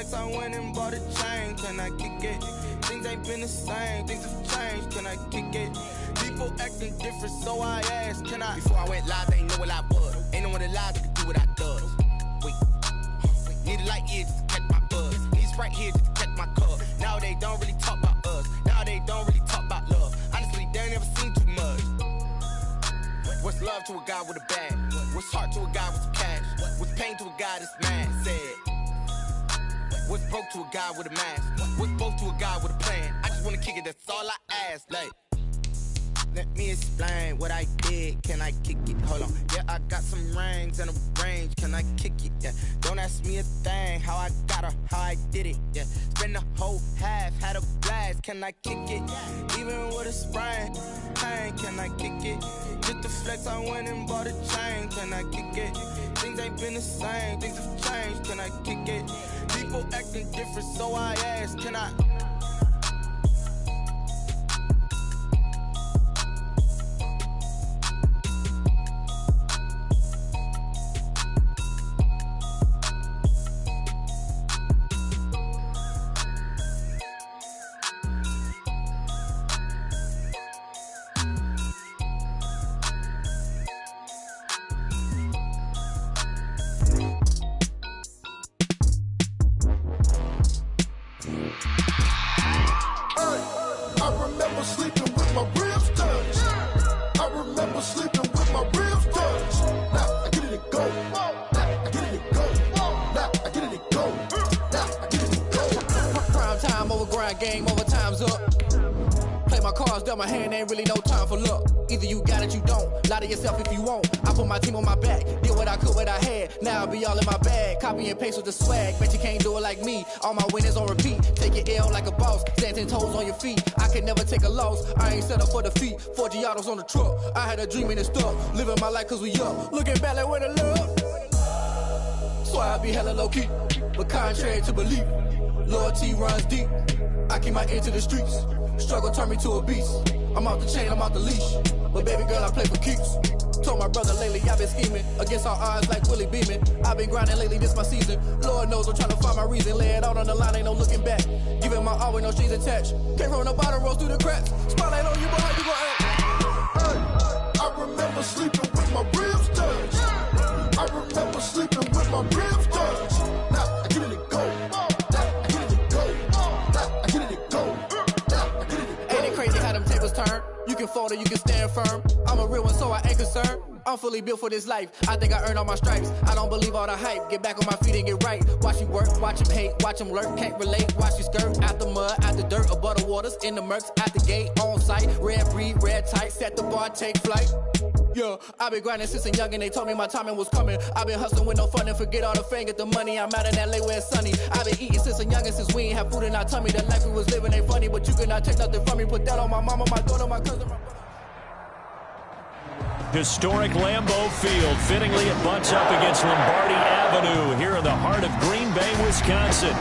flex, I went and bought a chain. Can I kick it? Things ain't been the same, things have changed. Can I kick it? People acting different, so I asked, can I? Before I went live, they ain't know what I was. Ain't no one alive that could do what I does. Wait, need a light here just to catch my buzz. Need Sprite here just to catch my cup. Now they don't really talk about us. Now they don't really talk about love. Honestly, they ain't never seen too much. What's love to a guy with a bag? What's heart to a guy with some cash? What's pain to a guy that's mad? Said. What's broke to a guy with a mask? What's both to a guy with a plan? I just wanna kick it, that's all I ask. Like, let me explain what I did. Can I kick it? Hold on. Yeah, I got some rings and a range. Can I kick it? Yeah. Don't ask me a thing. How I got her, how I did it. Yeah. Spend the whole half, had a blast. Can I kick it? Even with a sprain. Pain, can I kick it? Just to flex, I went and bought a chain. Can I kick it? Things ain't been the same. Things have changed. Can I kick it? People acting different, so I asked, can I? Game over, time's up. Play my cards, dealt my hand, ain't really no time for luck. Either you got it, you don't. Lie to yourself if you won't. I put my team on my back, did what I could, what I had. Now I'll be all in my bag, copy and paste with the swag. Bet you can't do it like me. All my winners on repeat. Take your L like a boss, stand 10 toes on your feet. I can never take a loss. I ain't set up for defeat. 4 Giottos on the truck. I had a dream and it's stuck. Living my life cause we up. Looking back like where the love. So I be hella low key, but contrary to belief, loyalty runs deep. I keep my ear to the streets. Struggle turned me to a beast. I'm out the chain, I'm out the leash. But baby girl, I play for keeps. Told my brother lately I've been scheming against all odds like Willie Beeman. I've been grinding lately, this my season. Lord knows I'm trying to find my reason. Lay it out on the line, ain't no looking back. Giving my all with no strings attached. Can't roll no bottom, rolls through the cracks. Spotlight on you, but how you gon' act? Hey, I remember sleeping with my ribs touched. I remember sleeping with my ribs touched. Now I get it go. You can fold or you can stand firm. I'm a real one, so I ain't concerned. I'm fully built for this life. I think I earned all my stripes. I don't believe all the hype. Get back on my feet and get right. Watch you work, watch him hate, watch him lurk. Can't relate, watch you skirt. Out the mud, out the dirt, above the waters, in the murks, out the gate, on site. Red breed, red tight, set the bar, take flight. Yeah, I've been grinding since a young and they told me my timing was coming. I've been hustling with no fun and forget all the fame, get the money. I'm out in LA where it's sunny. I've been eating since a young and since we ain't have food in our tummy. The life we was living ain't funny, but you cannot take nothing from me. Put that on my mama, my daughter, my cousin, my brother. Historic Lambeau Field fittingly it butts up against Lombardi Avenue here in the heart of Green Bay, Wisconsin.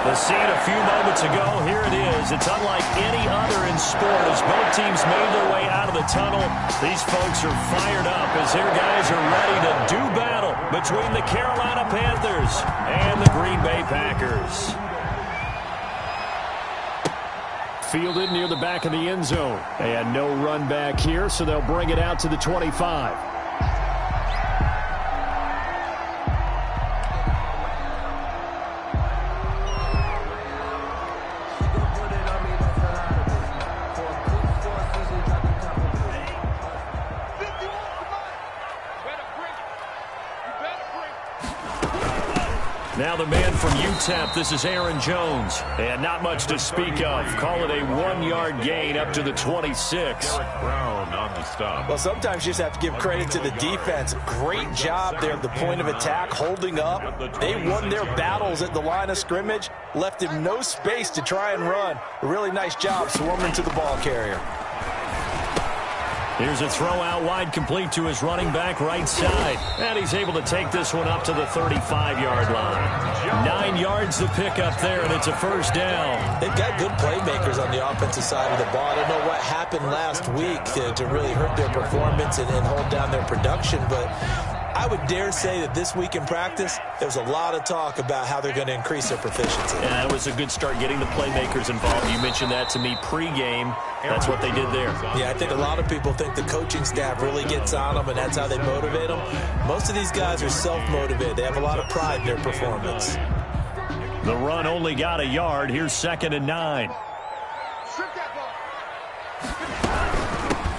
The scene a few moments ago, here it is. It's unlike any other in sport as both teams made their way out of the tunnel. These folks are fired up as their guys are ready to do battle between the Carolina Panthers and the Green Bay Packers. Fielded near the back of the end zone. And no run back here, so they'll bring it out to the 25. Now the man from UTEP, this is Aaron Jones. And not much to speak of. Call it a 1-yard gain up to the 26. Brown on the stop. Well, sometimes you just have to give credit to the defense. Great job there at the point of attack, holding up. They won their battles at the line of scrimmage, left him no space to try and run. A really nice job swarming to the ball carrier. Here's a throw out wide, complete to his running back right side. And he's able to take this one up to the 35-yard line. 9 yards to pick up there, and it's a first down. They've got good playmakers on the offensive side of the ball. I don't know what happened last week to really hurt their performance and hold down their production, but I would dare say that this week in practice, there's a lot of talk about how they're going to increase their proficiency. And that was a good start getting the playmakers involved. You mentioned that to me pregame. That's what they did there. Yeah, I think a lot of people think the coaching staff really gets on them, and that's how they motivate them. Most of these guys are self-motivated. They have a lot of pride in their performance. The run only got a yard. Here's 2nd and 9.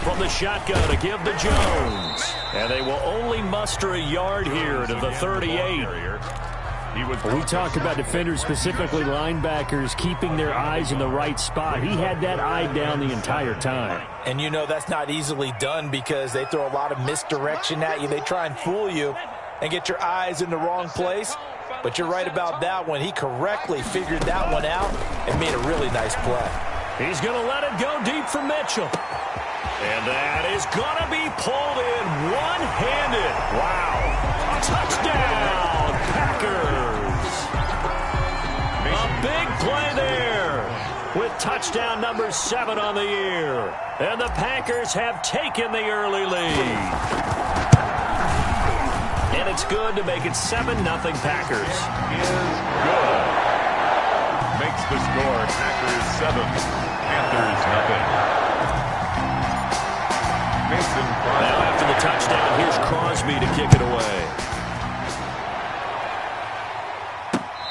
From the shotgun to give to Jones. And they will only muster a yard here to the 38. We talk about defenders, specifically linebackers, keeping their eyes in the right spot. He had that eye down the entire time. And you know that's not easily done because they throw a lot of misdirection at you. They try and fool you and get your eyes in the wrong place. But you're right about that one. He correctly figured that one out and made a really nice play. He's going to let it go deep for Mitchell. And that is going to be pulled in one-handed. Wow. Touchdown, Packers. A big play there with touchdown number 7 on the year. And the Packers have taken the early lead. And it's good to make it 7-0 Packers. Is good. Makes the score Packers 7, Panthers nothing. Now after the touchdown, here's Crosby to kick it away.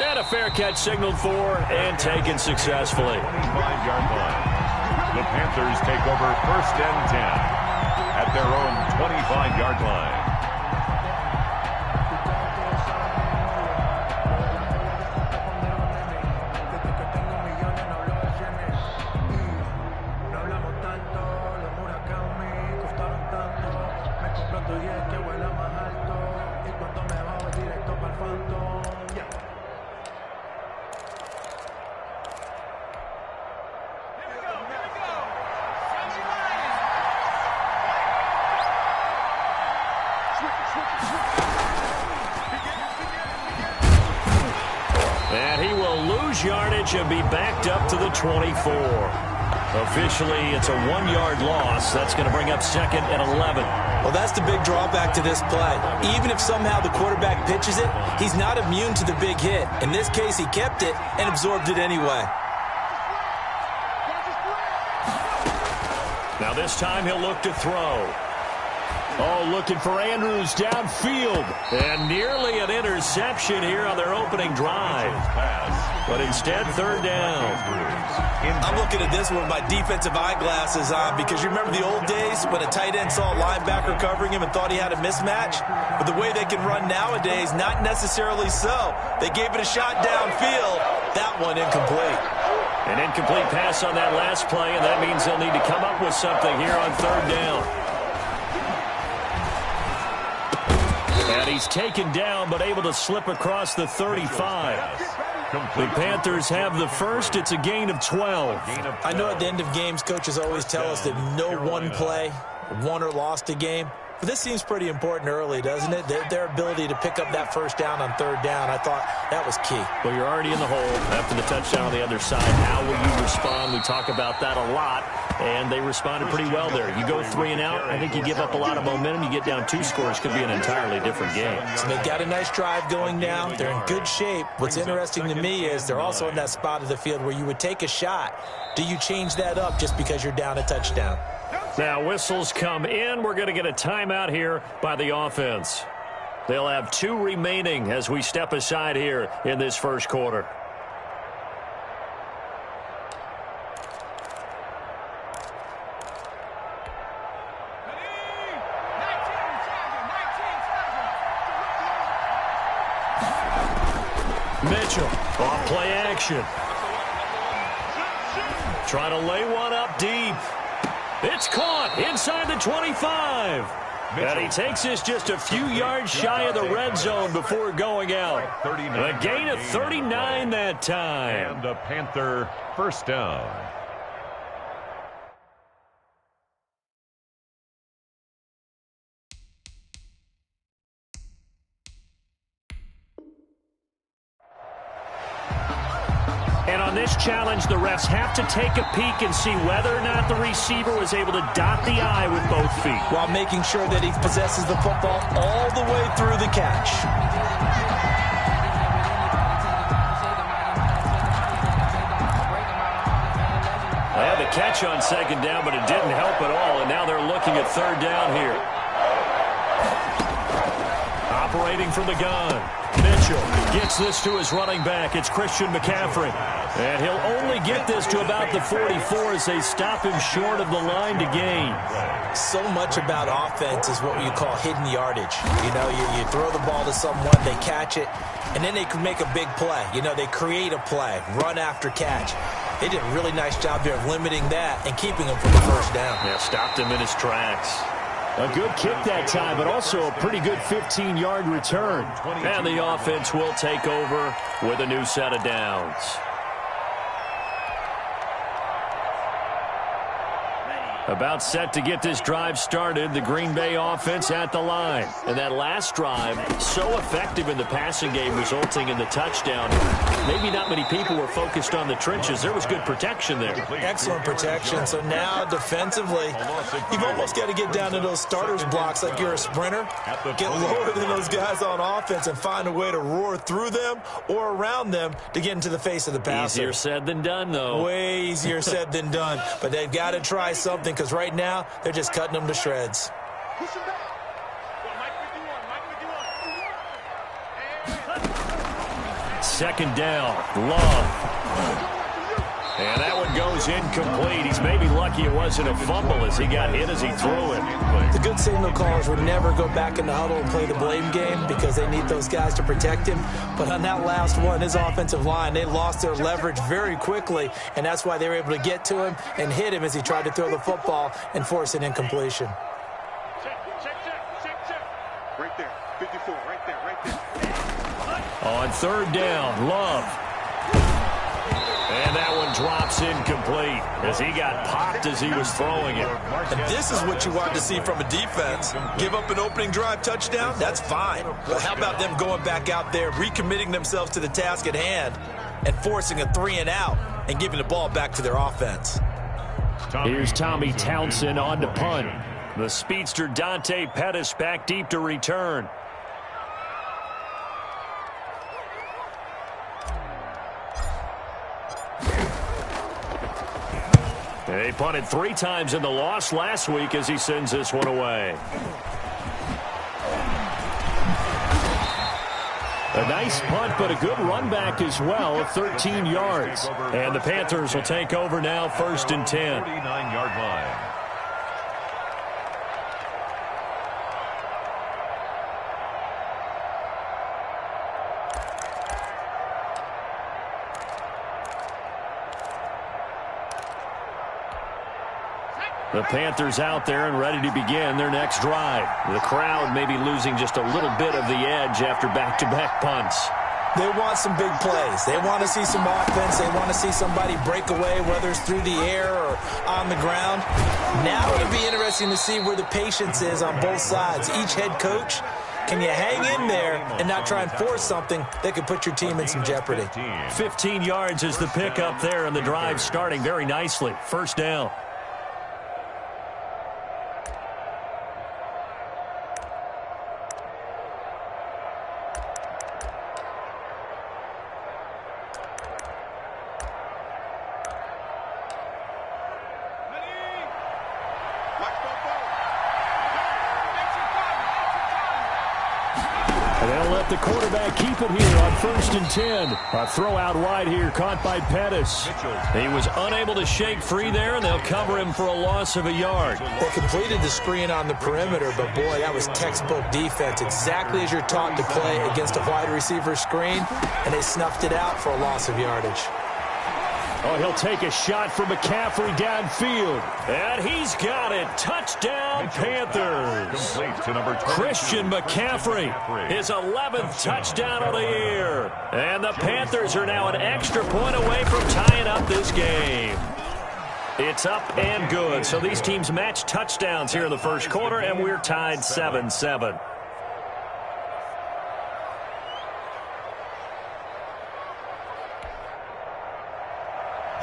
And a fair catch signaled for and taken successfully. 25-yard line. The Panthers take over 1st and 10 at their own 25-yard line. And he will lose yardage and be backed up to the 24. Officially, it's a 1-yard loss. That's going to bring up 2nd and 11. Well, that's the big drawback to this play. Even if somehow the quarterback pitches it, he's not immune to the big hit. In this case, he kept it and absorbed it anyway. Now this time he'll look to throw. Oh, looking for Andrews downfield. And nearly an interception here on their opening drive. But instead, 3rd down. I'm looking at this one with my defensive eyeglasses on because you remember the old days when a tight end saw a linebacker covering him and thought he had a mismatch? But the way they can run nowadays, not necessarily so. They gave it a shot downfield. That one incomplete. An incomplete pass on that last play, and that means they'll need to come up with something here on 3rd down. And he's taken down, but able to slip across the 35. The Panthers have the first. It's a gain of 12. I know at the end of games, coaches always tell us that no one play won or lost a game. But this seems pretty important early, doesn't it? Their ability to pick up that 1st down on 3rd down, I thought that was key. Well, you're already in the hole after the touchdown on the other side. How will you respond? We talk about that a lot, and they responded pretty well there. You go 3 and out, I think you give up a lot of momentum. You get down 2 scores, could be an entirely different game. So they've got a nice drive going now. They're in good shape. What's interesting to me is they're also in that spot of the field where you would take a shot. Do you change that up just because you're down a touchdown? Now whistles come in. We're going to get a timeout here by the offense. They'll have 2 remaining as we step aside here in this first quarter. Mitchell off play action. Trying to lay one up deep. It's caught inside the 25. And he takes this just a few yards shy of the red zone before going out. A gain of 39 that time. And a Panther 1st down. And on this challenge, the refs have to take a peek and see whether or not the receiver was able to dot the I with both feet, while making sure that he possesses the football all the way through the catch. They had the catch on second down, but it didn't help at all, and now they're looking at third down here. Operating from the gun. Mitchell gets this to his running back. It's Christian McCaffrey. And he'll only get this to about the 44 as they stop him short of the line to gain. So much about offense is what you call hidden yardage. You know, you throw the ball to someone, they catch it, and then they can make a big play. You know, they create a play, run after catch. They did a really nice job there of limiting that and keeping him from the first down. Yeah, stopped him in his tracks. A good kick that time, but also a pretty good 15-yard return. And the offense will take over with a new set of downs. About set to get this drive started, the Green Bay offense at the line. And that last drive, so effective in the passing game, resulting in the touchdown. Maybe not many people were focused on the trenches. There was good protection there. Excellent protection. So now defensively, you've almost got to get down to those starters blocks like you're a sprinter. Get lower than those guys on offense and find a way to roar through them or around them to get into the face of the passer. Easier said than done, though. Way easier said than done. But they've got to try something, because right now they're just cutting them to shreds. Second down, Love. And that one goes incomplete. He's maybe lucky it wasn't a fumble as he got hit as he threw it. The good signal callers would never go back in the huddle and play the blame game because they need those guys to protect him. But on that last one, his offensive line, they lost their leverage very quickly, and that's why they were able to get to him and hit him as he tried to throw the football and force an incompletion. Right there, 54, right there. On third down, Love. And that one drops incomplete as he got popped as he was throwing it. And this is what you want to see from a defense. Give up an opening drive touchdown, that's fine. But how about them going back out there, recommitting themselves to the task at hand, and forcing a 3-and-out and giving the ball back to their offense. Here's Tommy Townsend on to punt. The speedster Dante Pettis back deep to return. They punted 3 times in the loss last week as he sends this one away. A nice punt, but a good run back as well of 13 yards. And the Panthers will take over now, 1st and 10. 49-yard line. The Panthers out there and ready to begin their next drive. The crowd may be losing just a little bit of the edge after back-to-back punts. They want some big plays. They want to see some offense. They want to see somebody break away, whether it's through the air or on the ground. Now it'll be interesting to see where the patience is on both sides. Each head coach, can you hang in there and not try and force something that could put your team in some jeopardy? 15 yards is the pickup there, and the drive starting very nicely. 1st down. They'll let the quarterback keep it here on 1st and 10. A throw out wide here caught by Pettis. He was unable to shake free there, and they'll cover him for a loss of a yard. They completed the screen on the perimeter, but boy, that was textbook defense. Exactly as you're taught to play against a wide receiver screen, and they snuffed it out for a loss of yardage. Oh, he'll take a shot for McCaffrey downfield. And he's got it. Touchdown, Panthers. Complete to number 22. Christian McCaffrey, his 11th touchdown of the year. And the Panthers are now an extra point away from tying up this game. It's up and good. So these teams match touchdowns here in the first quarter, and we're tied 7-7.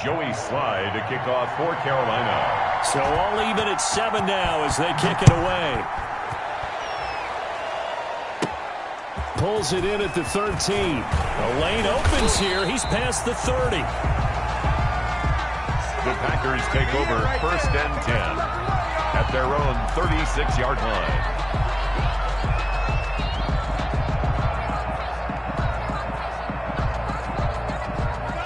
Joey Slye to kick off for Carolina. So all even at 7 now as they kick it away. Pulls it in at the 13. The lane opens here. He's past the 30. The Packers take over 1st and 10 at their own 36-yard line.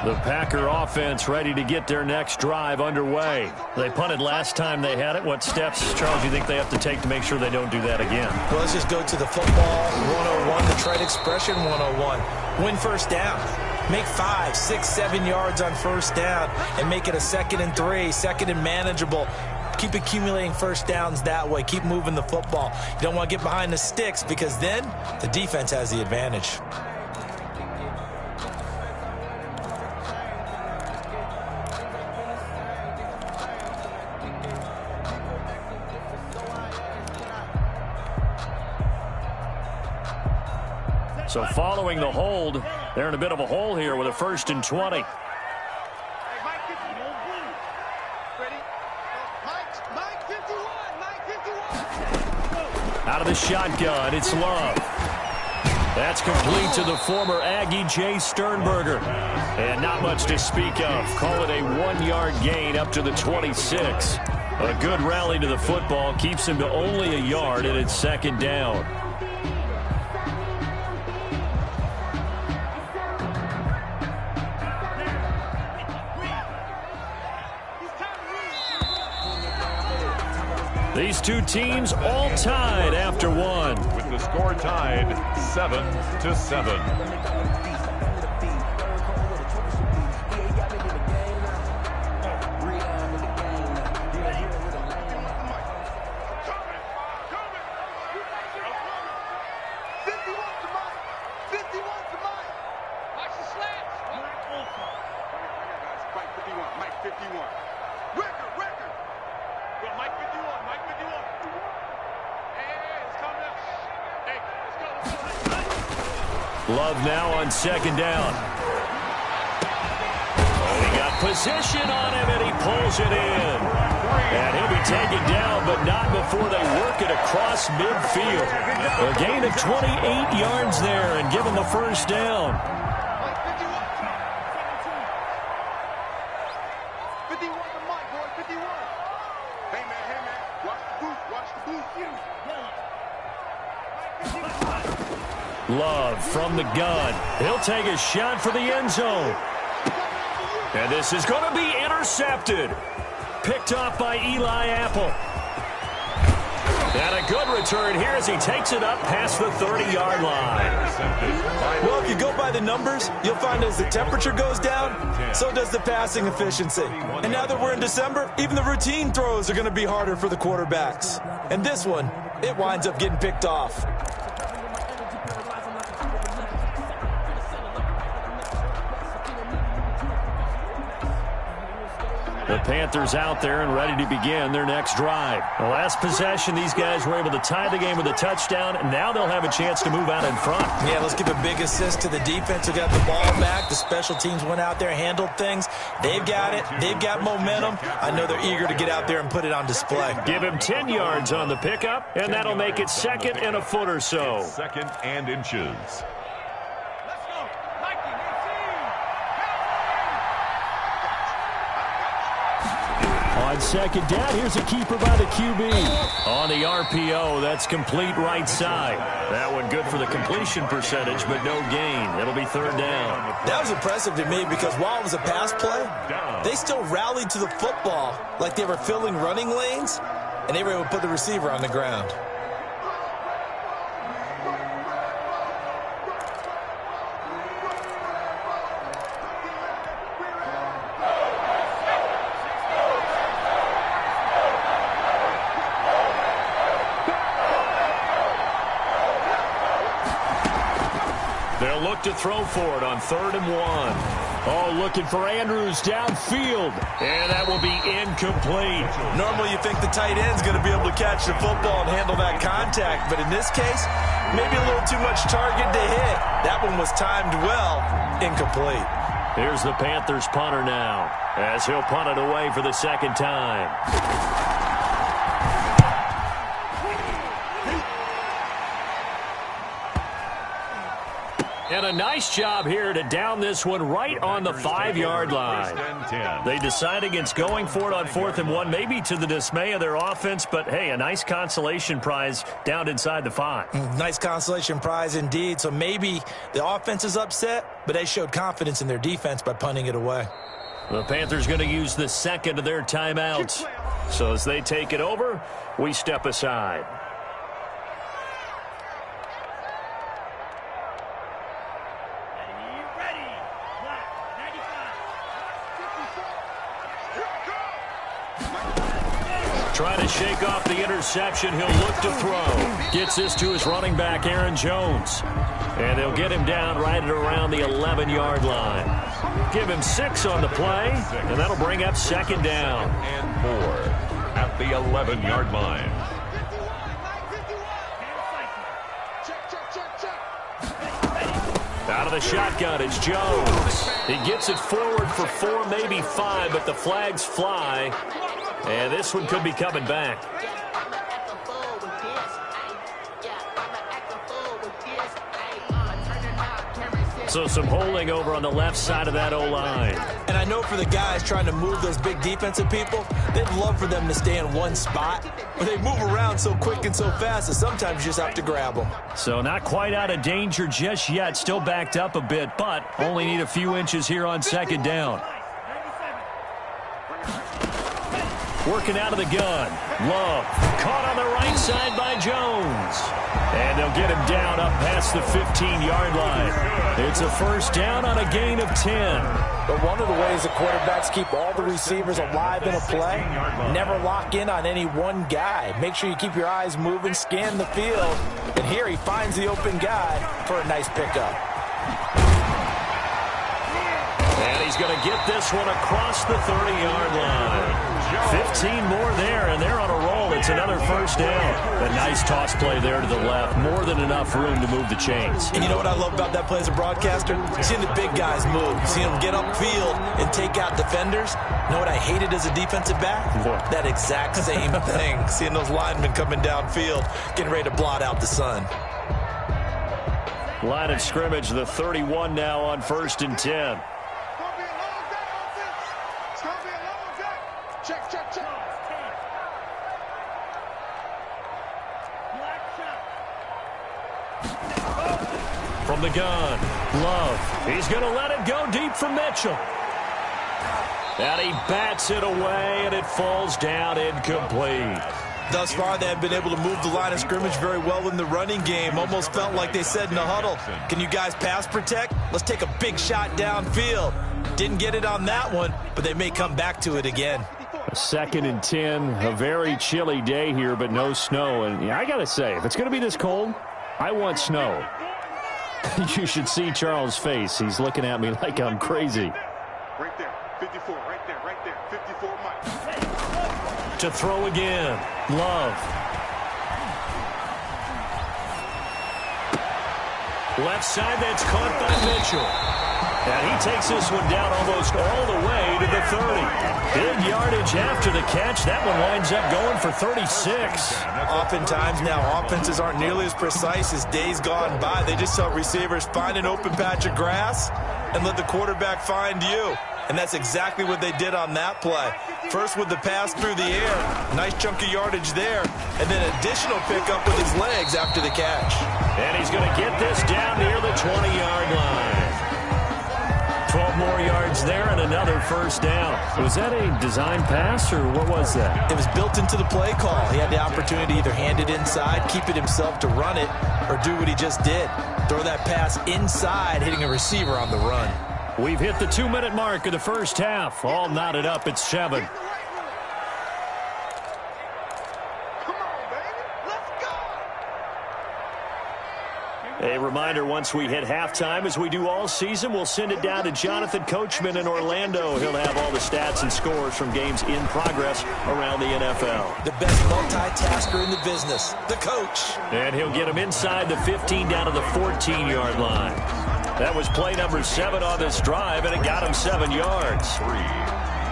The Packer offense ready to get their next drive underway. They punted last time they had it. What steps, Charles, do you think they have to take to make sure they don't do that again? Well, let's just go to the football 101, the trade expression 101. Win first down. Make 5, 6, 7 yards on first down and make it a 2nd and 3, 2nd and manageable. Keep accumulating first downs that way. Keep moving the football. You don't want to get behind the sticks because then the defense has the advantage. So following the hold, they're in a bit of a hole here with a 1st and 20. Out of the shotgun, it's Love. That's complete to the former Aggie Jay Sternberger. And not much to speak of. Call it a 1-yard gain up to the 26. A good rally to the football keeps him to only a yard, and it's 2nd down. These two teams all tied after one. With the score tied 7-7. Love now on 2nd down. Oh, he got position on him, and he pulls it in. And he'll be taken down, but not before they work it across midfield. A gain of 28 yards there and give him the 1st down. 51 to Mike, boy, 51. Hey, man, watch the booth. Love from the gun. He'll take a shot for the end zone. And this is going to be intercepted. Picked off by Eli Apple. And a good return here as he takes it up past the 30-yard line. Well, if you go by the numbers, you'll find as the temperature goes down, so does the passing efficiency. And now that we're in December, even the routine throws are going to be harder for the quarterbacks. And this one, it winds up getting picked off. The Panthers out there and ready to begin their next drive. The last possession, these guys were able to tie the game with a touchdown, and now they'll have a chance to move out in front. Yeah, let's give a big assist to the defense who got the ball back. The special teams went out there, handled things. They've got it. They've got momentum. I know they're eager to get out there and put it on display. Give him 10 yards on the pickup, and that'll make it 2nd and a foot or so. 2nd and inches. On 2nd down, here's a keeper by the QB. On the RPO, that's complete right side. That one good for the completion percentage, but no gain. It'll be 3rd down. That was impressive to me because while it was a pass play, they still rallied to the football like they were filling running lanes, and they were able to put the receiver on the ground. They'll look to throw for it on 3rd and 1. Oh, looking for Andrews downfield. And that will be incomplete. Normally you think the tight end's going to be able to catch the football and handle that contact. But in this case, maybe a little too much target to hit. That one was timed well. Incomplete. Here's the Panthers punter now. as he'll punt it away for the second time. And a nice job here to down this one right on the 5-yard line. They decide against going for it on 4th and 1, maybe to the dismay of their offense, but hey, a nice consolation prize down inside the 5. Nice consolation prize indeed. So maybe the offense is upset, but they showed confidence in their defense by punting it away. The Panthers going to use the second of their timeouts. So as they take it over, we step aside. Trying to shake off the interception. He'll look to throw. Gets this to his running back, Aaron Jones. And they'll get him down right at around the 11-yard line. Give him 6 on the play, and that'll bring up second down. And 4 at the 11-yard line. Out of the shotgun, it's Jones. He gets it forward for 4, maybe 5, but the flags fly. And this one could be coming back. So some holding over on the left side of that O-line. And I know for the guys trying to move those big defensive people, they'd love for them to stay in one spot. But they move around so quick and so fast that sometimes you just have to grab them. So not quite out of danger just yet. Still backed up a bit, but only need a few inches here on second down. Working out of the gun. Love. Caught on the right side by Jones. And they'll get him down up past the 15-yard line. It's a first down on a gain of 10. But one of the ways the quarterbacks keep all the receivers alive in a play, never lock in on any one guy. Make sure you keep your eyes moving, scan the field. And here he finds the open guy for a nice pickup. And he's going to get this one across the 30-yard line. 15 more there, and they're on a roll. It's another first down. A nice toss play there to the left. More than enough room to move the chains. And you know what I love about that play as a broadcaster? Seeing the big guys move. Seeing them get upfield and take out defenders. You know what I hated as a defensive back? What? That exact same thing. Seeing those linemen coming downfield, getting ready to blot out the sun. Line of scrimmage, the 31 now on 1st and 10. From the gun, Love. He's going to let it go deep for Mitchell. And he bats it away, and it falls down incomplete. Thus far, they have been able to move the line of scrimmage very well in the running game. Almost felt like they said in the huddle, can you guys pass protect? Let's take a big shot downfield. Didn't get it on that one, but they may come back to it again. 2nd and 10, a very chilly day here, but no snow. And yeah, I got to say, if it's going to be this cold, I want snow. You should see Charles' face. He's looking at me like I'm crazy. Right there, 54, right there, 54 Mike. To throw again, Love. Left side, that's caught by Mitchell. And he takes this one down almost all the way to the 30. Big yardage after the catch. That one winds up going for 36. Oftentimes now, offenses aren't nearly as precise as days gone by. They just tell receivers, find an open patch of grass and let the quarterback find you. And that's exactly what they did on that play. First with the pass through the air. Nice chunk of yardage there. And then additional pickup with his legs after the catch. And he's going to get this down near the 20-yard line. 12 more yards there and another first down. Was that a design pass or what was that? It was built into the play call. He had the opportunity to either hand it inside, keep it himself to run it, or do what he just did. Throw that pass inside, hitting a receiver on the run. We've hit the 2-minute mark of the first half. All knotted up at 7. A reminder, once we hit halftime, as we do all season, we'll send it down to Jonathan Coachman in Orlando. He'll have all the stats and scores from games in progress around the NFL. The best multitasker in the business, the coach. And he'll get him inside the 15 down to the 14-yard line. That was play number 7 on this drive, and it got him 7 yards.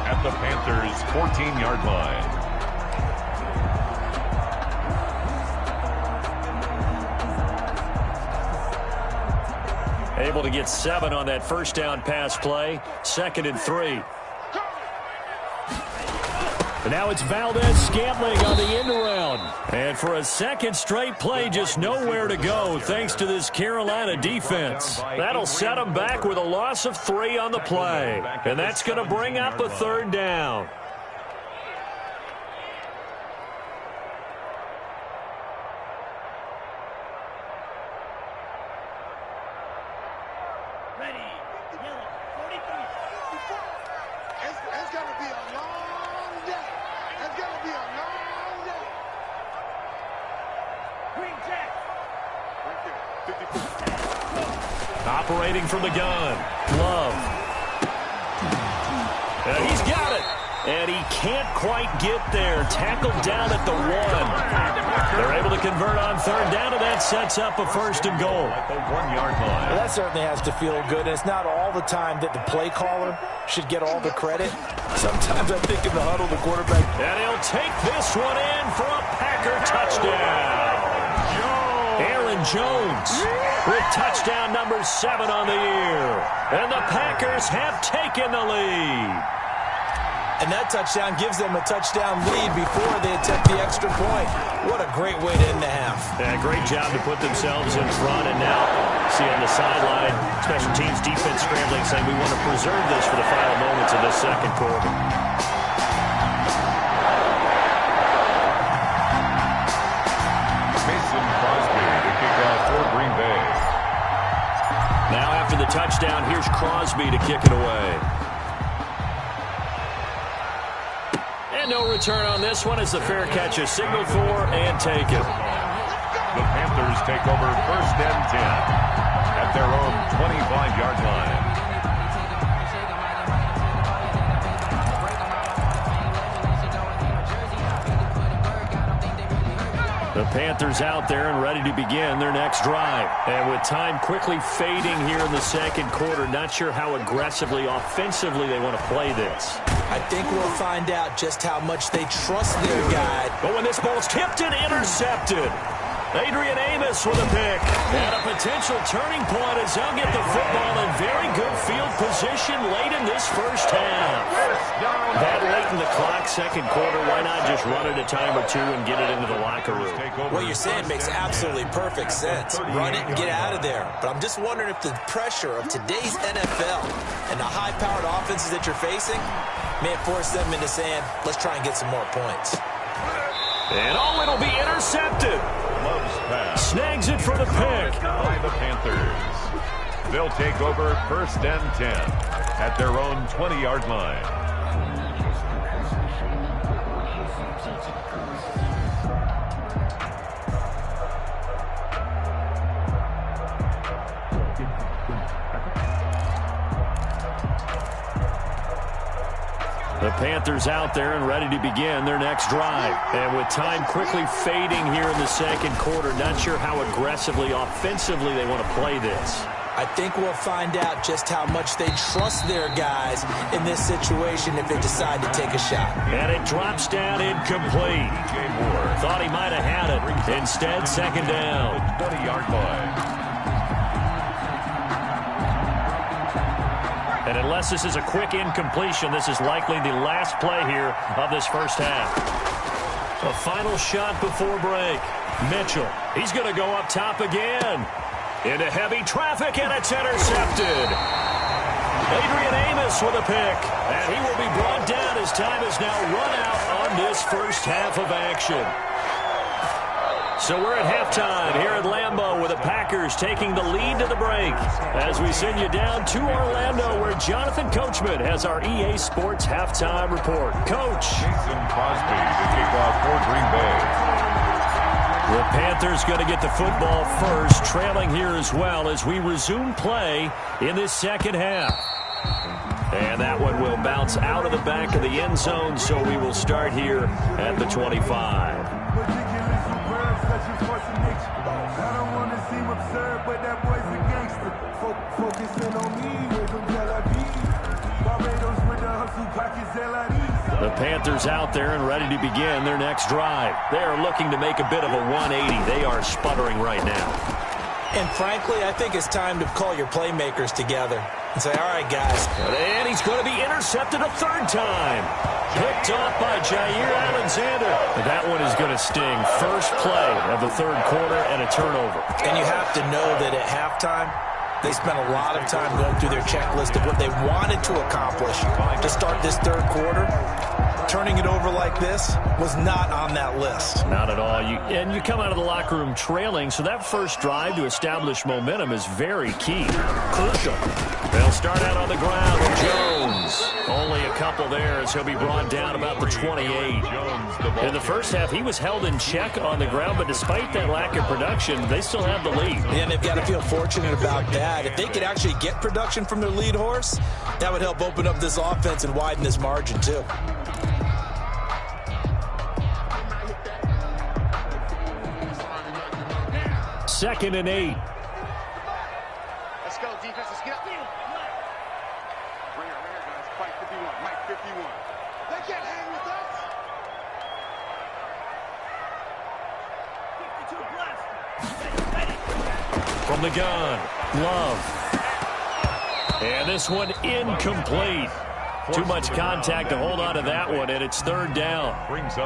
at the Panthers' 14-yard line. Able to get 7 on that first down pass play. 2nd and 3. And now it's Valdez-Scantling on the end around. And for a second straight play, just nowhere to go thanks to this Carolina defense. That'll set them back with a loss of 3 on the play. And that's going to bring up a 3rd down. Operating from the gun, Love. And he's got it. And he can't quite get there. Tackled down at the 1. They're able to convert on 3rd down, and that sets up a 1st and goal. At the 1-yard line. Well, that certainly has to feel good. And it's not all the time that the play caller should get all the credit. Sometimes I think in the huddle, the quarterback. And he'll take this one in for a Packer touchdown. Aaron Jones with touchdown number 7 on the year. And the Packers have taken the lead. And that touchdown gives them a touchdown lead before they attempt the extra point. What a great way to end the half. Yeah, great job to put themselves in front. And now, see on the sideline, special teams defense scrambling, saying we want to preserve this for the final moments of this 2nd quarter. Now after the touchdown, here's Crosby to kick it away. And no return on this one as the fair catch is signaled for and taken. The Panthers take over 1st and 10 at their own 25-yard line. The Panthers out there and ready to begin their next drive. And with time quickly fading here in the 2nd quarter, not sure how aggressively, offensively they want to play this. I think we'll find out just how much they trust their guy. But when this ball's tipped and intercepted, Adrian Amos with a pick. And a potential turning point as they'll get the football in very good field position late in this 1st half. That late in the clock, 2nd quarter, why not just run it a time or 2 and get it into the locker room? What you're saying makes absolutely perfect sense. Run it and get out of there. But I'm just wondering if the pressure of today's NFL and the high-powered offenses that you're facing may force them into saying, let's try and get some more points. And it'll be intercepted. Snags it for the pick. By the Panthers. They'll take over 1st and 10 at their own 20-yard line. The Panthers out there and ready to begin their next drive. And with time quickly fading here in the 2nd quarter, not sure how aggressively, offensively they want to play this. I think we'll find out just how much they trust their guys in this situation if they decide to take a shot. And it drops down incomplete. Thought he might have had it. Instead, 2nd down. 20-yard line. And unless this is a quick incompletion, this is likely the last play here of this 1st half. A final shot before break. Mitchell, he's going to go up top again. Into heavy traffic, and it's intercepted. Adrian Amos with a pick. And he will be brought down as time is now run out on this 1st half of action. So we're at halftime here at Lambeau with the Packers taking the lead to the break as we send you down to Orlando where Jonathan Coachman has our EA Sports halftime report. Coach. Jason Crosby to kick off for Green Bay. The Panthers going to get the football first, trailing here as well as we resume play in this 2nd half. And that one will bounce out of the back of the end zone, so we will start here at the 25. I don't want to seem absurd, but that boy's a gangster. Focusing on me, with them Tel Aviv. Barbados with the hustle, pockets LA. The Panthers out there and ready to begin their next drive. They are looking to make a bit of a 180. They are sputtering right now. And frankly, I think it's time to call your playmakers together and say, all right, guys. And he's going to be intercepted a third time. Picked off by Jair Alexander. That one is going to sting. First play of the third quarter and a turnover. And you have to know that at halftime, they spent a lot of time going through their checklist of what they wanted to accomplish to start this third quarter. Turning it over like this was not on that list. Not at all. And you come out of the locker room trailing, so that first drive to establish momentum is very key. Crucial. They'll start out on the ground with Jones. Only a couple there as he'll be brought down about the 28. In the first half, he was held in check on the ground, but despite that lack of production, they still have the lead. And they've got to feel fortunate about that. If they could actually get production from their lead horse, that would help open up this offense and widen this margin too. Second and 8. Let's go, defense. Let's get up. Right here, guys. Fight 51. Mike 51. They can't hang with us. 52 blast. From the gun, Love. And this one incomplete. Too much contact to hold on to that one, and it's third down.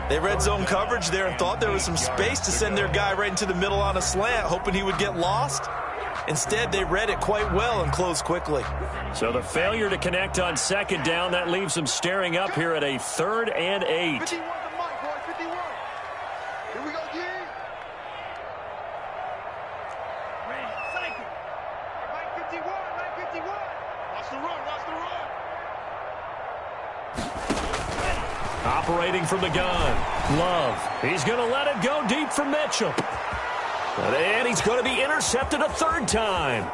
They read zone coverage there and thought there was some space to send their guy right into the middle on a slant, hoping he would get lost. Instead, they read it quite well and closed quickly. So the failure to connect on second down, that leaves them staring up here at a 3rd and 8. 51 to Mike, boy. 51. Here we go, G. Cycle. Mike 51. Mike 51. Watch the run. Watch the run. Operating from the gun, Love. He's going to let it go deep for Mitchell. And he's going to be intercepted a third time.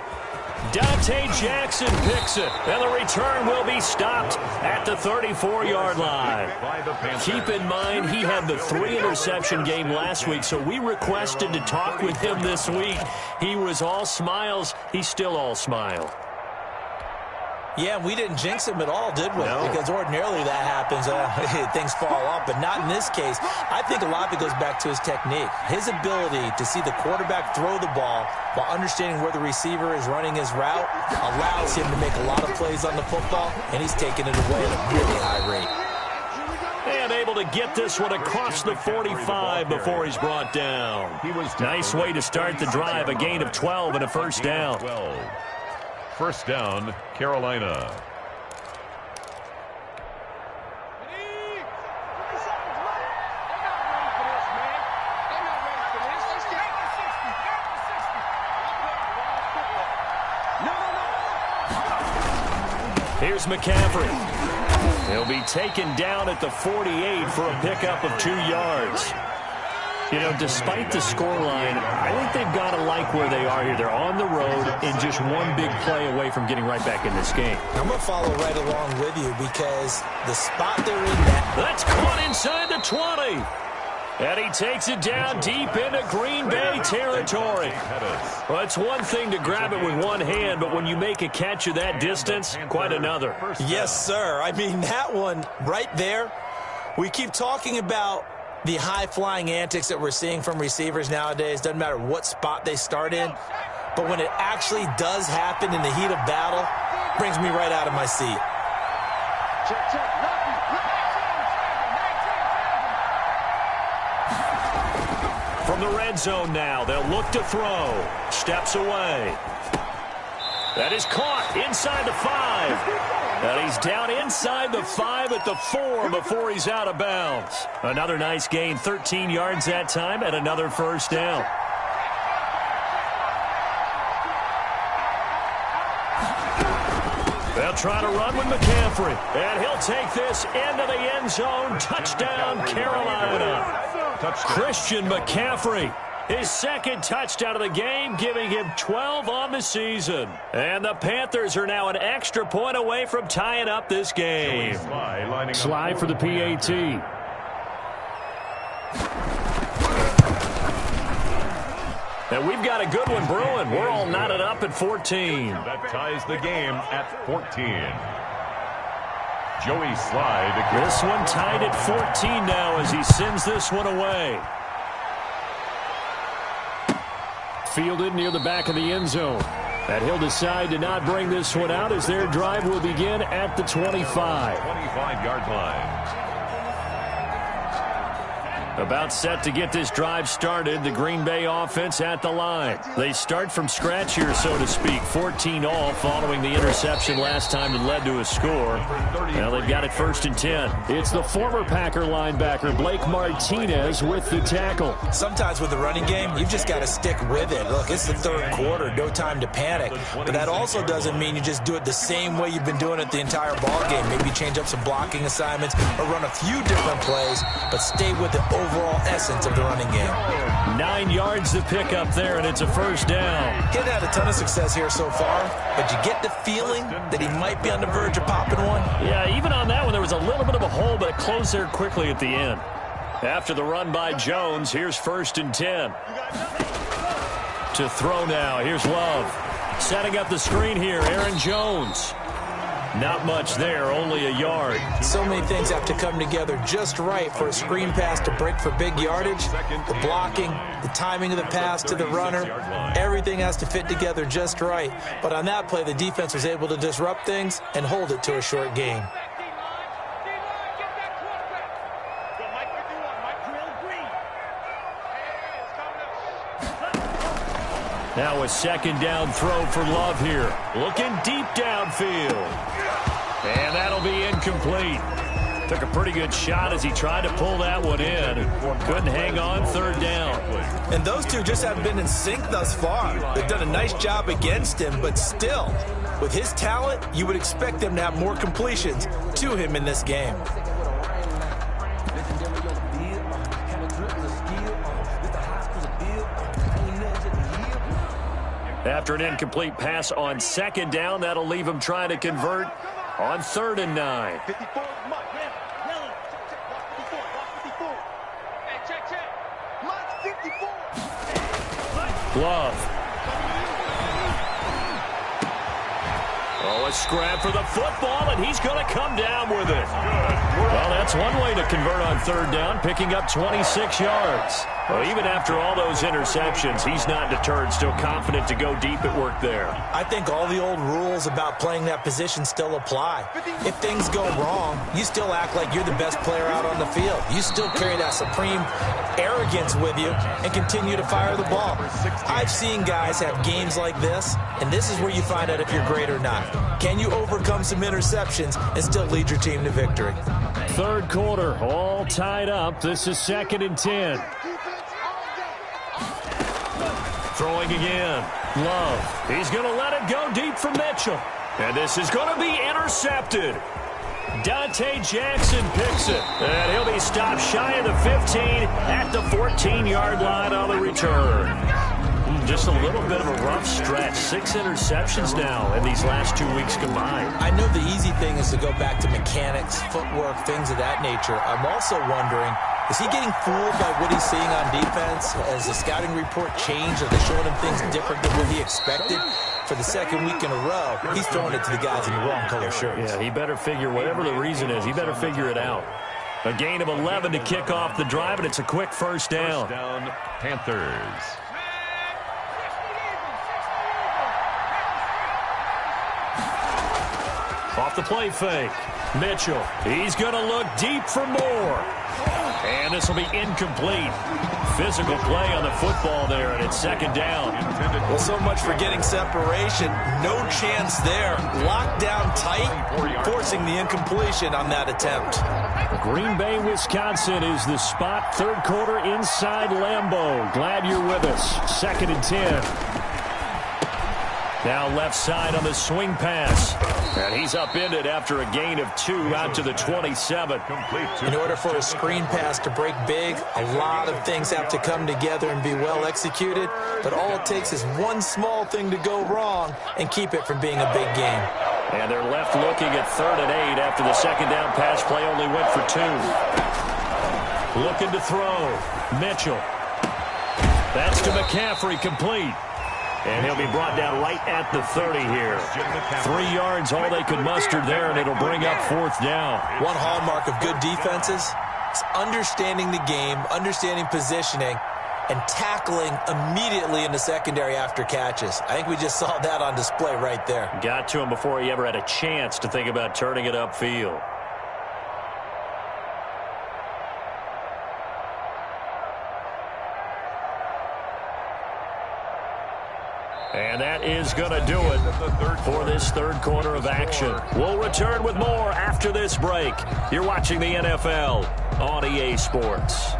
Dante Jackson picks it, and the return will be stopped at the 34-yard line. Keep in mind, he had the 3-interception game last week, so we requested to talk with him this week. He was all smiles. He's still all smile. Yeah, we didn't jinx him at all, did we? No. Because ordinarily that happens. Things fall off, but not in this case. I think a lot of it goes back to his technique. His ability to see the quarterback throw the ball while understanding where the receiver is running his route allows him to make a lot of plays on the football, and he's taking it away at a really high rate. And able to get this one across the 45 before he's brought down. Nice way to start the drive, a gain of 12 and a first down. First down, Carolina. Here's McCaffrey. He'll be taken down at the 48 for a pickup of 2 yards. You know, despite the scoreline, I think they've got to like where they are here. They're on the road and just one big play away from getting right back in this game. I'm going to follow right along with you because the spot they're in now. That's caught inside the 20. And he takes it down deep into Green Bay territory. Well, it's one thing to grab it with one hand, but when you make a catch of that distance, quite another. Yes, sir. I mean, that one right there, we keep talking about the high-flying antics that we're seeing from receivers nowadays. Doesn't matter what spot they start in. But when it actually does happen in the heat of battle, brings me right out of my seat. Check, check. From the red zone now, they'll look to throw. Steps away. That is caught inside the 5. And he's down inside the 5 at the 4 before he's out of bounds. Another nice gain, 13 yards that time, and another first down. They'll try to run with McCaffrey. And he'll take this into the end zone. Touchdown, Carolina. Christian McCaffrey. His second touchdown of the game, giving him 12 on the season. And the Panthers are now an extra point away from tying up this game. Slide for the PAT. And we've got a good one brewing. We're all knotted up at 14. That ties the game at 14. Joey Slide. This one tied at 14 now as he sends this one away. Fielded near the back of the end zone. And he'll decide to not bring this one out as their drive will begin at the 25. 25-yard line. About set to get this drive started, the Green Bay offense at the line. They start from scratch here, so to speak. 14 all following the interception last time that led to a score. Now they've got it 1st and 10. It's the former Packer linebacker, Blake Martinez, with the tackle. Sometimes with the running game, you've just got to stick with it. Look, it's the 3rd quarter, no time to panic. But that also doesn't mean you just do it the same way you've been doing it the entire ball game. Maybe change up some blocking assignments or run a few different plays, but stay with the overall essence of the running game. 9 yards to pick up there, and it's a 1st down. He hadn't had a ton of success here so far, but you get the feeling that he might be on the verge of popping one. Yeah, even on that one, there was a little bit of a hole, but it closed there quickly at the end. After the run by Jones, here's 1st and 10. To throw now, here's Love. Setting up the screen here, Aaron Jones. Not much there, only a yard. So many things have to come together just right for a screen pass to break for big yardage. The blocking, the timing of the pass to the runner, everything has to fit together just right. But on that play, the defense was able to disrupt things and hold it to a short gain. Now a 2nd down throw for Love here. Looking deep downfield. And that'll be incomplete. Took a pretty good shot as he tried to pull that one in. Couldn't hang on, 3rd down. And those two just haven't been in sync thus far. They've done a nice job against him, but still, with his talent, you would expect them to have more completions to him in this game. After an incomplete pass on 2nd down, that'll leave him trying to convert on 3rd and 9. Love. Oh, a scrap for the football, and he's going to come down with it. Well, that's one way to convert on 3rd down, picking up 26 yards. Well, even after all those interceptions, he's not deterred, still confident to go deep at work there. I think all the old rules about playing that position still apply. If things go wrong, you still act like you're the best player out on the field. You still carry that supreme arrogance with you and continue to fire the ball. I've seen guys have games like this, and this is where you find out if you're great or not. Can you overcome some interceptions and still lead your team to victory? 3rd quarter, all tied up. This is 2nd and 10. Throwing again. Love. He's going to let it go deep for Mitchell. And this is going to be intercepted. Dante Jackson picks it. And he'll be stopped shy of the 15 at the 14-yard line on the return. Just a little bit of a rough stretch. 6 interceptions now in these last 2 weeks combined. I know the easy thing is to go back to mechanics, footwork, things of that nature. I'm also wondering, is he getting fooled by what he's seeing on defense? Has the scouting report changed? Are they showing him things different than what he expected? For the 2nd week in a row, he's throwing it to the guys in the wrong color shirts. Yeah, he better figure, whatever the reason is, he better figure it out. A gain of 11 to kick off the drive, and it's a quick 1st down. 1st down, Panthers. Off the play fake. Mitchell. He's going to look deep for more. And this will be incomplete. Physical play on the football there, and it's 2nd down. Well, so much for getting separation. No chance there. Locked down tight, forcing the incompletion on that attempt. Green Bay, Wisconsin is the spot. 3rd quarter inside Lambeau. Glad you're with us. 2nd and 10. Now left side on the swing pass. And he's upended after a gain of 2 out to the 27. In order for a screen pass to break big, a lot of things have to come together and be well executed. But all it takes is one small thing to go wrong and keep it from being a big game. And they're left looking at 3rd and 8 after the 2nd down pass play only went for 2. Looking to throw. Mitchell. That's to McCaffrey, complete. And he'll be brought down right at the 30 here. 3 yards, all they could muster there, and it'll bring up 4th down. One hallmark of good defenses is understanding the game, understanding positioning, and tackling immediately in the secondary after catches. I think we just saw that on display right there. Got to him before he ever had a chance to think about turning it upfield. And that is going to do it for this third quarter of action. We'll return with more after this break. You're watching the NFL on EA Sports.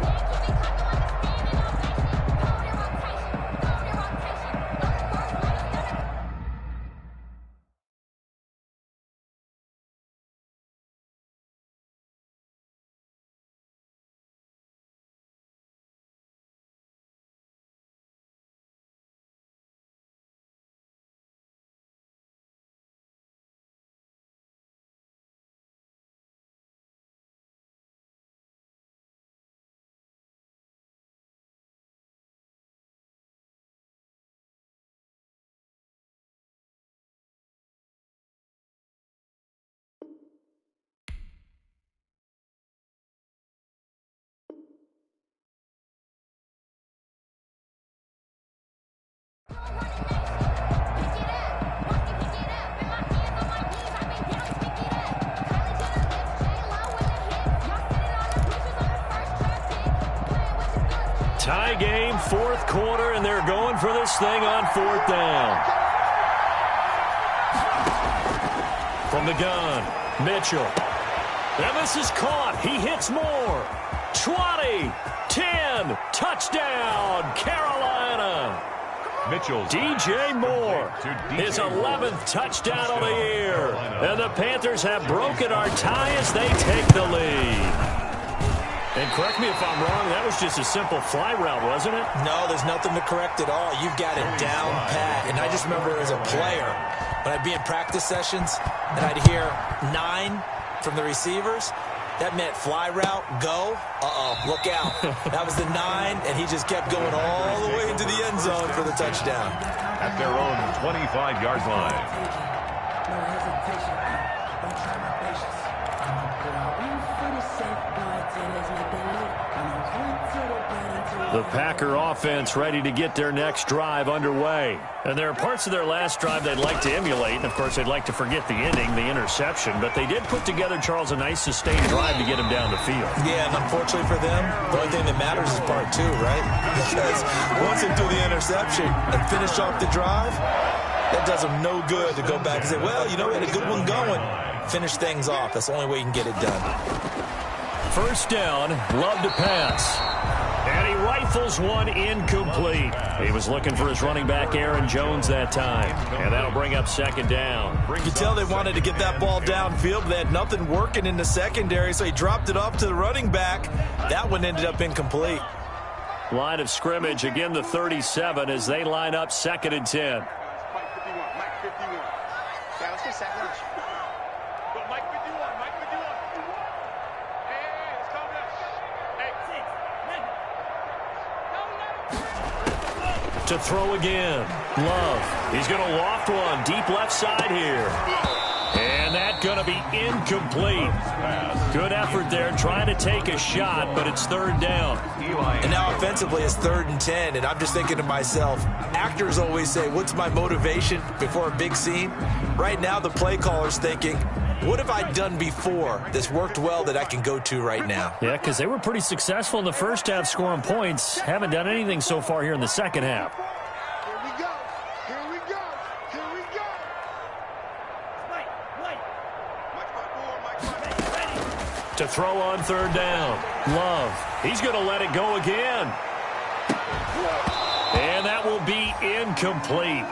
Tie game, 4th quarter, and they're going for this thing on 4th down. From the gun, Mitchell. And this is caught. He hits more. 20, 10, touchdown, Carolina. Mitchell. DJ Moore, his 11th touchdown of the year. And the Panthers have broken our tie as they take the lead. And correct me if I'm wrong, that was just a simple fly route, wasn't it? No, there's nothing to correct at all. You've got it down pat. And I just remember as a player, when I'd be in practice sessions and I'd hear 9 from the receivers, that meant fly route, go, look out. That was the 9, and he just kept going all the way into the end zone for the touchdown. At their own 25-yard line. No hesitation. Don't try my patience. The Packer offense ready to get their next drive underway. And there are parts of their last drive they'd like to emulate. And, of course, they'd like to forget the ending, the interception. But they did put together, Charles, a nice sustained drive to get him down the field. Yeah, and unfortunately for them, the only thing that matters is part 2, right? Because once they do the interception and finish off the drive, that does them no good to go back and say, well, you know, we had a good one going. Finish things off. That's the only way you can get it done. 1st down, Love to pass. And he rifles one incomplete. He was looking for his running back, Aaron Jones, that time. And that'll bring up 2nd down. You can tell they wanted to get that ball downfield, but they had nothing working in the secondary, so he dropped it off to the running back. That one ended up incomplete. Line of scrimmage, again the 37 as they line up 2nd and 10. Mike 51, Mike 51. Yeah, let's get second. Mike 51, Mike 51. Hey, let's calm down. To throw again. Love. He's going to loft one deep left side here. And that's going to be incomplete. Good effort there trying to take a shot, but it's 3rd down. And now offensively it's 3rd and 10, and I'm just thinking to myself, actors always say, what's my motivation before a big scene? Right now the play caller's thinking, what have I done before that's worked well that I can go to right now? Yeah, because they were pretty successful in the first half scoring points. Haven't done anything so far here in the second half. Here we go. Here we go. Here we go. Mike. To throw on 3rd down. Love. He's going to let it go again. And that will be incomplete.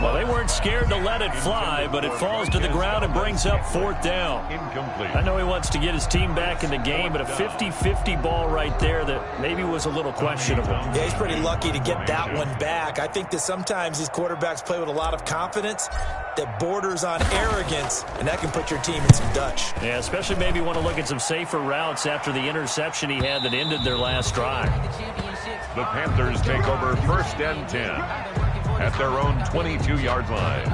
Well, they weren't scared to let it fly, but it falls to the ground and brings up 4th down. Incomplete. I know he wants to get his team back in the game, but a 50-50 ball right there that maybe was a little questionable. Yeah, he's pretty lucky to get that one back. I think that sometimes these quarterbacks play with a lot of confidence that borders on arrogance, and that can put your team in some Dutch. Yeah, especially maybe want to look at some safer routes after the interception he had that ended their last drive. The Panthers take over 1st and 10. at their own 22-yard line.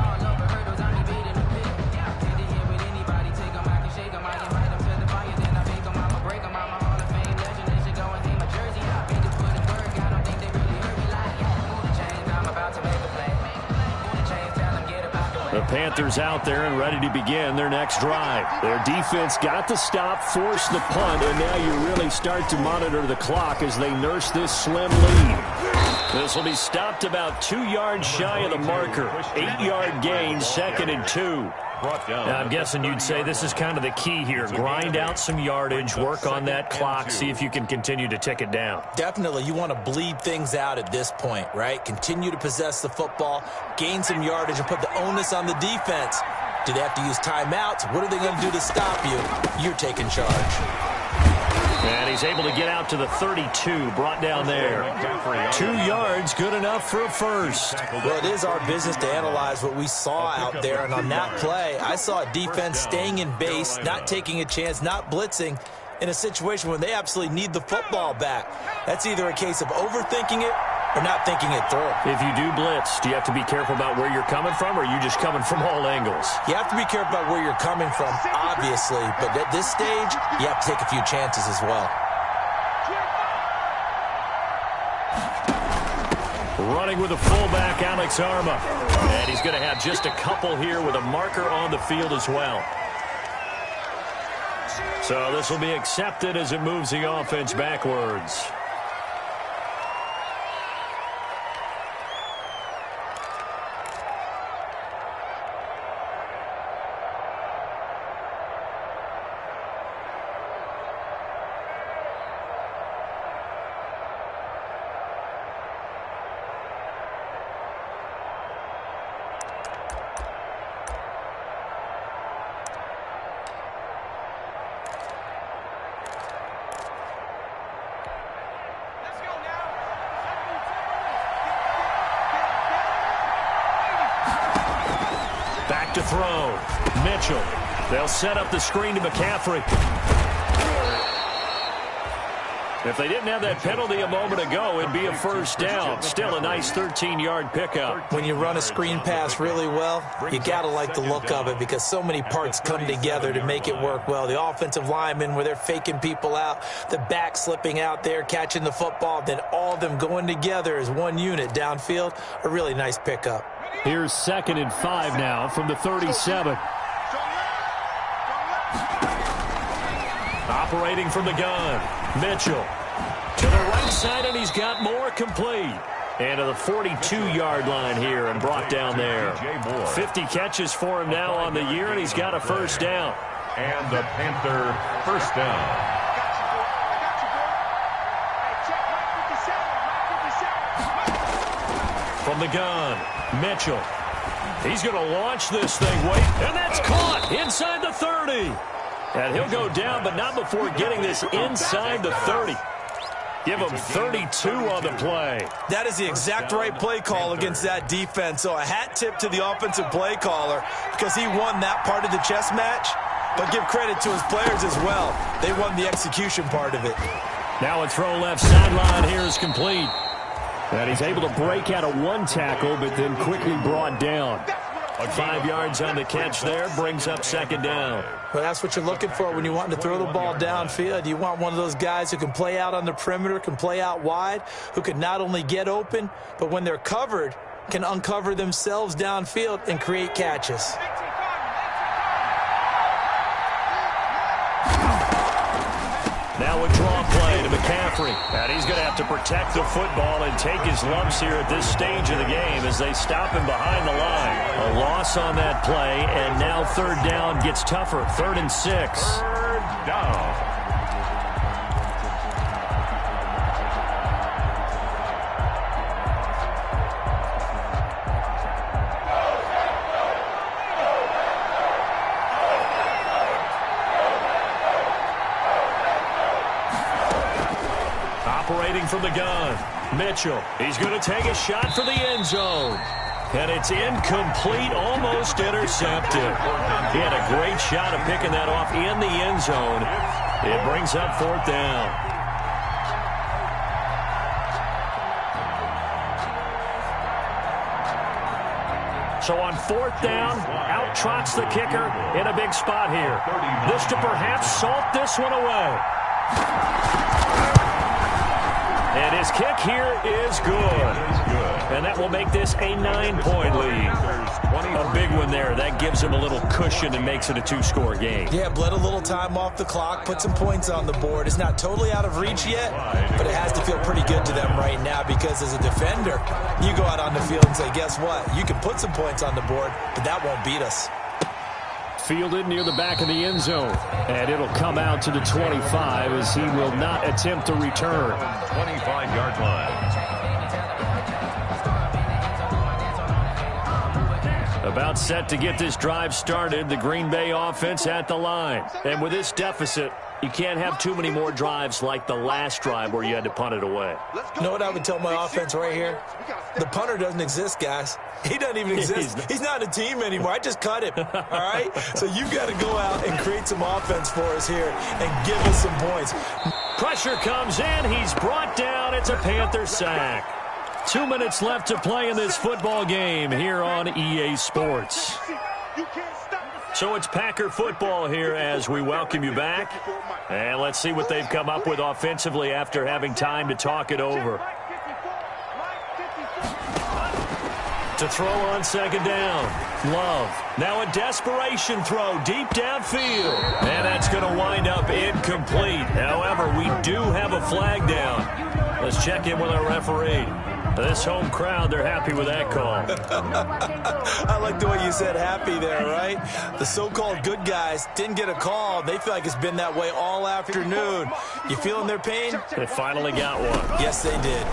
The Panthers out there and ready to begin their next drive. Their defense got the stop, forced the punt, and now you really start to monitor the clock as they nurse this slim lead. This will be stopped about 2 yards shy of the marker. 8-yard gain, 2nd and 2. Now, I'm guessing you'd say this is kind of the key here. Grind out some yardage, work on that clock, see if you can continue to tick it down. Definitely, you want to bleed things out at this point, right? Continue to possess the football, gain some yardage, and put the onus on the defense. Do they have to use timeouts? What are they going to do to stop you? You're taking charge. And he's able to get out to the 32, brought down there. 2 yards, good enough for a first. Well, it is our business to analyze what we saw out there, and on that play, I saw a defense staying in base, not taking a chance, not blitzing, in a situation where they absolutely need the football back. That's either a case of overthinking it or not thinking it through. If you do blitz, do you have to be careful about where you're coming from, or are you just coming from all angles? You have to be careful about where you're coming from, obviously, but at this stage, you have to take a few chances as well. Running with a fullback, Alex Arma. And he's going to have just a couple here with a marker on the field as well. So this will be accepted as it moves the offense backwards. To throw. Mitchell. They'll set up the screen to McCaffrey. If they didn't have that penalty a moment ago, it'd be a first down. Still a nice 13-yard pickup. When you run a screen pass really well, you got to like the look of it because so many parts come together to make it work well. The offensive linemen where they're faking people out, the back slipping out there, catching the football, then all of them going together as one unit downfield. A really nice pickup. Here's 2nd and 5 now from the 37. Operating from the gun. Mitchell to the right side, and he's got more complete. And to the 42-yard line here and brought down there. 50 catches for him now on the year, and he's got a first down. And the Panther first down. From the gun, Mitchell. He's going to launch this thing. Wait, and that's caught inside the 30. And he'll go down, but not before getting this inside the 30. Give him 32 on the play. That is the exact right play call against that defense. So a hat tip to the offensive play caller because he won that part of the chess match. But give credit to his players as well. They won the execution part of it. Now a throw left sideline here is complete. And he's able to break out of one tackle, but then quickly brought down. 5 yards on the catch there, brings up 2nd down. Well, that's what you're looking for when you want to throw the ball downfield. You want one of those guys who can play out on the perimeter, can play out wide, who can not only get open, but when they're covered, can uncover themselves downfield and create catches. Now a draw play to McCaffrey. And he's going to have to protect the football and take his lumps here at this stage of the game as they stop him behind the line. A loss on that play, and now 3rd down gets tougher. 3rd and 6. 3rd down. Operating from the gun, Mitchell. He's going to take a shot for the end zone. And it's incomplete, almost intercepted. He had a great shot of picking that off in the end zone. It brings up 4th down. So on 4th down, out trots the kicker in a big spot here. This to perhaps salt this one away. And his kick here is good. And that will make this a 9-point lead. A big one there. That gives him a little cushion and makes it a 2-score game. Yeah, bled a little time off the clock, put some points on the board. It's not totally out of reach yet, but it has to feel pretty good to them right now because as a defender, you go out on the field and say, guess what? You can put some points on the board, but that won't beat us. Fielded near the back of the end zone. And it'll come out to the 25 as he will not attempt to return. 25-yard line. About set to get this drive started, the Green Bay offense at the line. And with this deficit, you can't have too many more drives like the last drive where you had to punt it away. You know what I would tell my offense right here? The punter doesn't exist, guys. He doesn't even exist. He's not a team anymore. I just cut him, all right? So you've got to go out and create some offense for us here and give us some points. Pressure comes in. He's brought down. It's a Panther sack. 2 minutes left to play in this football game here on EA Sports. So it's Packer football here as we welcome you back. And let's see what they've come up with offensively after having time to talk it over. To throw on 2nd down. Love. Now a desperation throw deep downfield. And that's going to wind up incomplete. However, we do have a flag down. Let's check in with our referee. This home crowd, they're happy with that call. I like the way you said happy there, right? The so-called good guys didn't get a call. They feel like it's been that way all afternoon. You feeling their pain? They finally got one. Yes, they did.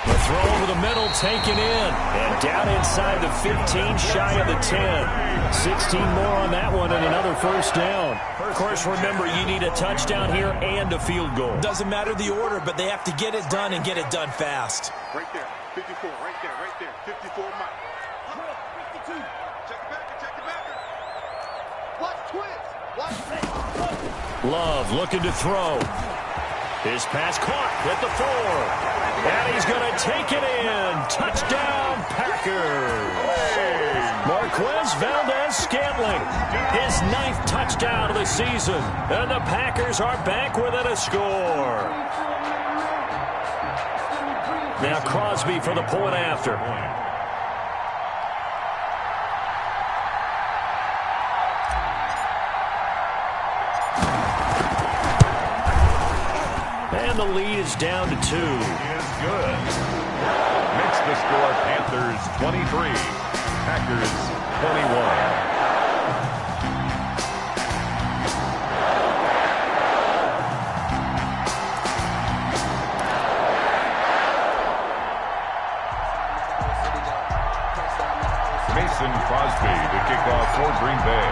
The throw over the middle, taken in. And down inside the 15, shy of the 10. 16 more on that one and another 1st down. Of course, remember, you need a touchdown here and a field goal. Doesn't matter the order, but they have to get it done and get it done fast. Right there, 54, right there, 54 Mike. 52. Check it back. Watch twins. Love looking to throw. His pass caught at the 4. And he's going to take it in. Touchdown, Packers. Marquez Valdez-Scantling, his 9th touchdown of the season. And the Packers are back within a score. Now Crosby for the point after. And the lead is down to 2. Is good. Makes the score Panthers 23, Packers 21. Mason Crosby to kick off for Green Bay.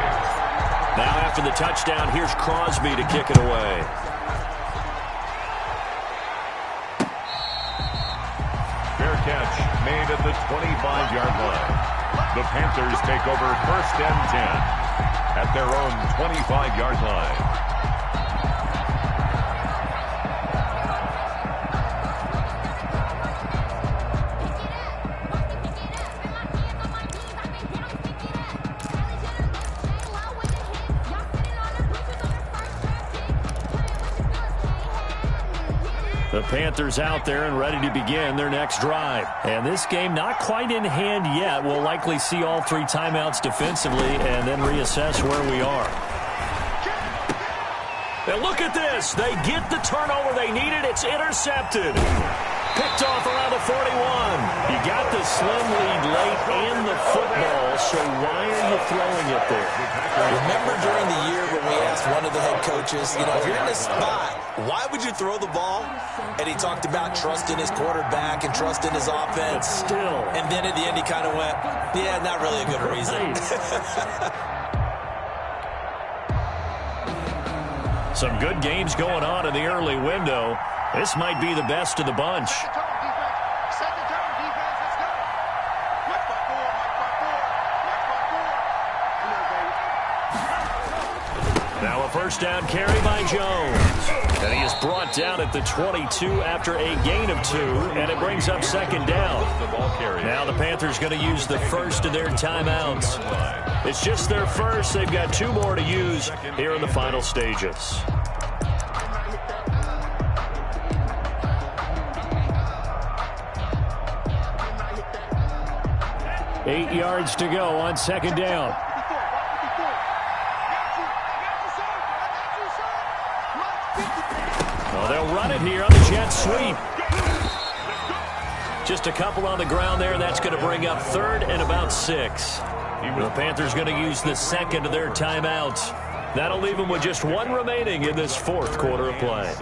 Now after the touchdown, here's Crosby to kick it away. Catch made at the 25-yard line. The Panthers take over 1st and 10 at their own 25-yard line. The Panthers out there and ready to begin their next drive. And this game not quite in hand yet. We'll likely see all 3 timeouts defensively and then reassess where we are. And look at this. They get the turnover they needed. It's intercepted. Picked off around the 41. You got the slim lead late and the football, so why are you throwing it there? Remember during the year when we asked one of the head coaches, you know, if you're in this spot, why would you throw the ball? And he talked about trusting his quarterback and trusting his offense. But still. And then at the end he kind of went, yeah, not really a good reason. Some good games going on in the early window. This might be the best of the bunch. Now a 1st down carry by Jones. And he is brought down at the 22 after a gain of 2, and it brings up second down. Now the Panthers going to use the first of their timeouts. It's just their first. They've got 2 more to use here in the final stages. 8 yards to go on second down. Oh, they'll run it here on the jet sweep. Just a couple on the ground there. That's going to bring up 3rd and about 6. The Panthers going to use the second of their timeouts. That'll leave them with just 1 remaining in this 4th quarter of play.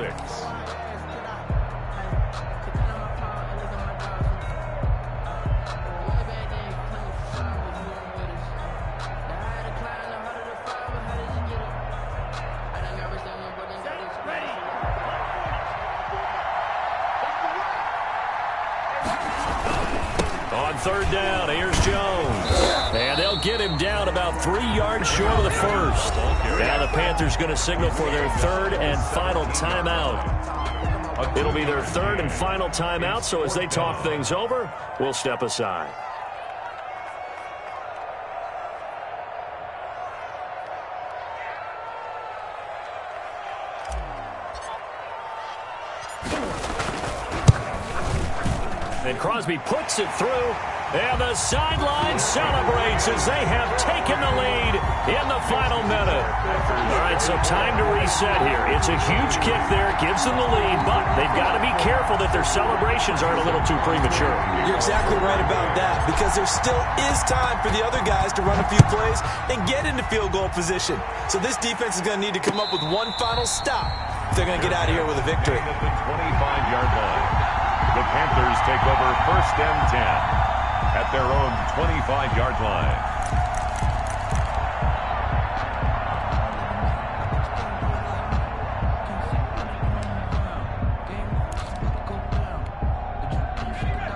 On 3rd down, here's Jones. And they'll get him down about 3 yards short of the first. Now the Panthers going to signal for their 3rd and final timeout. It'll be their 3rd and final timeout, so as they talk things over, we'll step aside. And Crosby puts it through, and the sideline celebrates as they have taken the lead in the final minute. All right, so time to reset here. It's a huge kick there, gives them the lead, but they've got to be careful that their celebrations aren't a little too premature. You're exactly right about that, because there still is time for the other guys to run a few plays and get into field goal position. So this defense is going to need to come up with one final stop if they're going to get out of here with a victory. At the 25-yard line. The Panthers take over 1st and 10 at their own 25-yard line.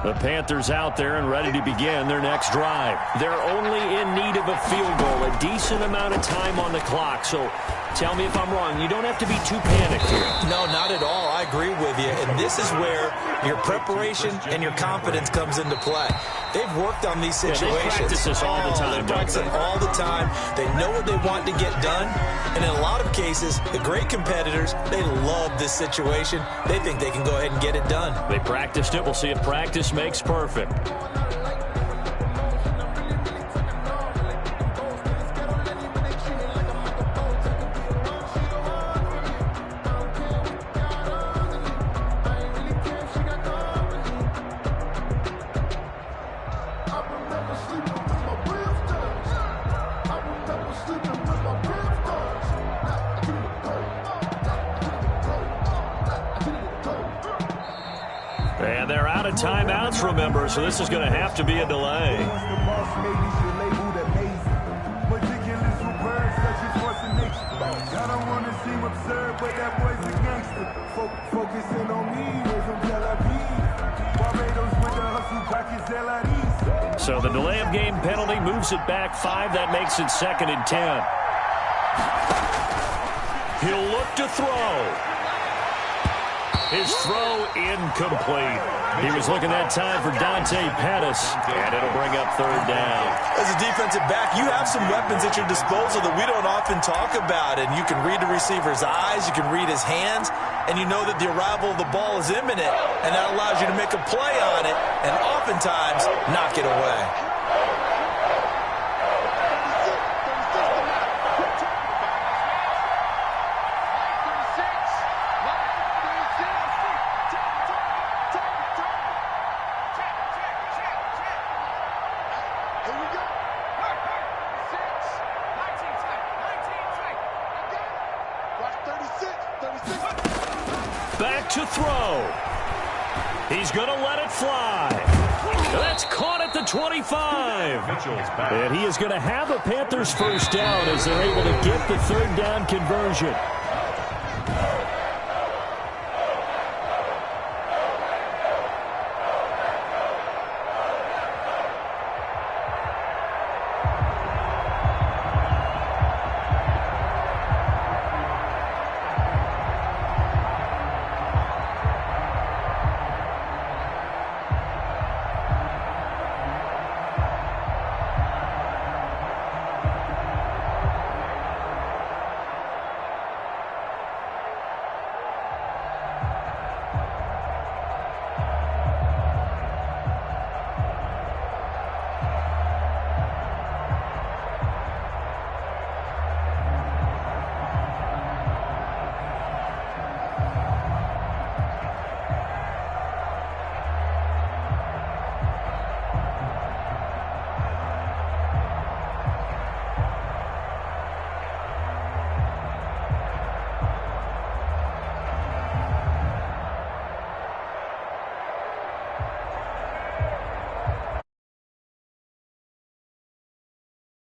The Panthers out there and ready to begin their next drive. They're only in need of a field goal, a decent amount of time on the clock. So tell me if I'm wrong. You don't have to be too panicked here. No, not at all. I agree with you. And this is where your preparation and your confidence comes into play. They've worked on these situations. Yeah, they practice this all the time. They practice it all the time. They know what they want to get done. And in a lot of cases, the great competitors, they love this situation. They think they can go ahead and get it done. They practiced it. We'll see if practice makes perfect. And they're out of timeouts, remember, so this is going to have to be a delay. So the delay of game penalty moves it back 5. That makes it 2nd and 10. He'll look to throw. His throw incomplete. He was looking that time for Dante Pettis, and it'll bring up 3rd down. As a defensive back, you have some weapons at your disposal that we don't often talk about, and you can read the receiver's eyes, you can read his hands, and you know that the arrival of the ball is imminent, and that allows you to make a play on it, and oftentimes knock it away. Back to throw. He's going to let it fly. That's caught at the 25. And he is going to have a Panthers first down as they're able to get the 3rd down conversion.